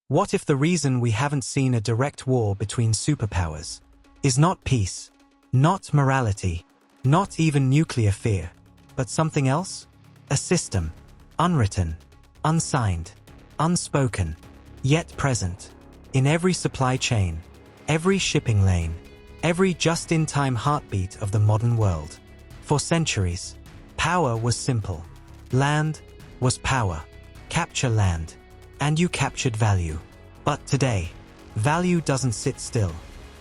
What if the reason we haven't seen a direct war between superpowers is not peace, not morality, not even nuclear fear, but something else? A system, unwritten, unsigned, unspoken, yet present, in every supply chain, every shipping lane, every just-in-time heartbeat of the modern world. For centuries, power was simple. Land was power. Capture land, and you captured value. But today, value doesn't sit still.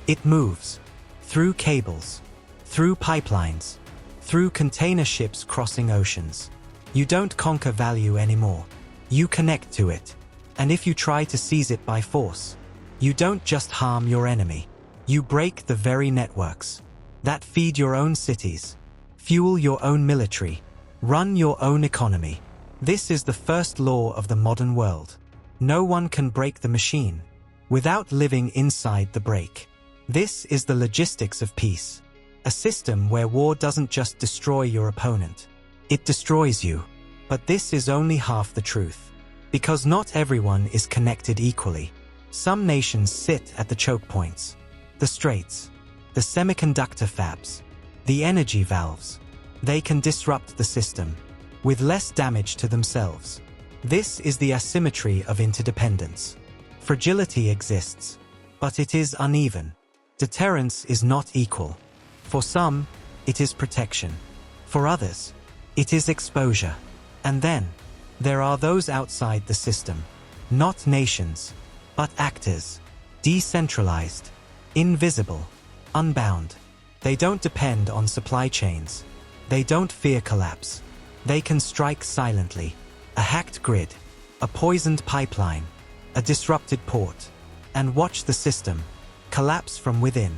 It moves. Through cables, through pipelines, through container ships crossing oceans. You don't conquer value anymore. You connect to it. And if you try to seize it by force, you don't just harm your enemy. You break the very networks that feed your own cities, fuel your own military, run your own economy. This is the first law of the modern world. No one can break the machine without living inside the break. This is the logistics of peace. A system where war doesn't just destroy your opponent. It destroys you. But this is only half the truth. Because not everyone is connected equally. Some nations sit at the chokepoints, the straits, the semiconductor fabs, the energy valves. They can disrupt the system with less damage to themselves. This is the asymmetry of interdependence. Fragility exists, but it is uneven. Deterrence is not equal. For some, it is protection. For others, it is exposure. And then, there are those outside the system. Not nations, but actors. Decentralized, invisible, unbound. They don't depend on supply chains. They don't fear collapse. They can strike silently. A hacked grid, a poisoned pipeline, a disrupted port, and watch the system collapse from within.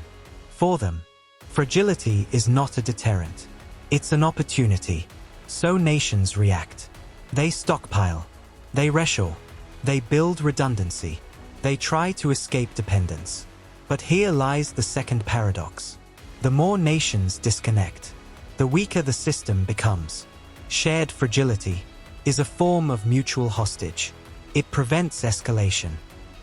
For them, fragility is not a deterrent. It's an opportunity. So nations react. They stockpile. They reshore. They build redundancy. They try to escape dependence. But here lies the second paradox. The more nations disconnect, the weaker the system becomes. Shared fragility is a form of mutual hostage. It prevents escalation.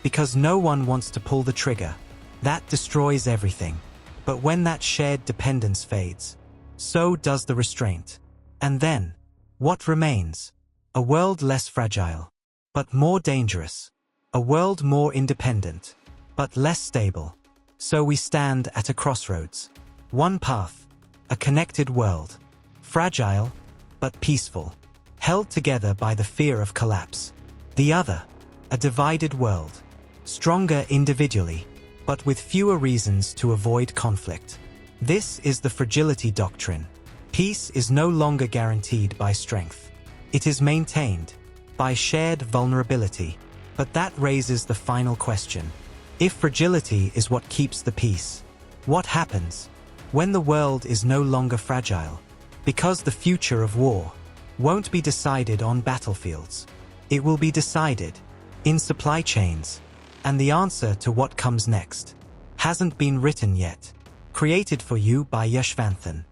Because no one wants to pull the trigger. That destroys everything. But when that shared dependence fades, so does the restraint. And then, what remains? A world less fragile, but more dangerous. A world more independent, but less stable. So we stand at a crossroads. One path, a connected world. Fragile, but peaceful. Held together by the fear of collapse. The other, a divided world. Stronger individually, but with fewer reasons to avoid conflict. This is the Fragility Doctrine. Peace is no longer guaranteed by strength. It is maintained by shared vulnerability. But that raises the final question. If fragility is what keeps the peace, what happens when the world is no longer fragile? Because the future of war won't be decided on battlefields. It will be decided in supply chains. And the answer to what comes next hasn't been written yet. Created for you by Yashvanthan.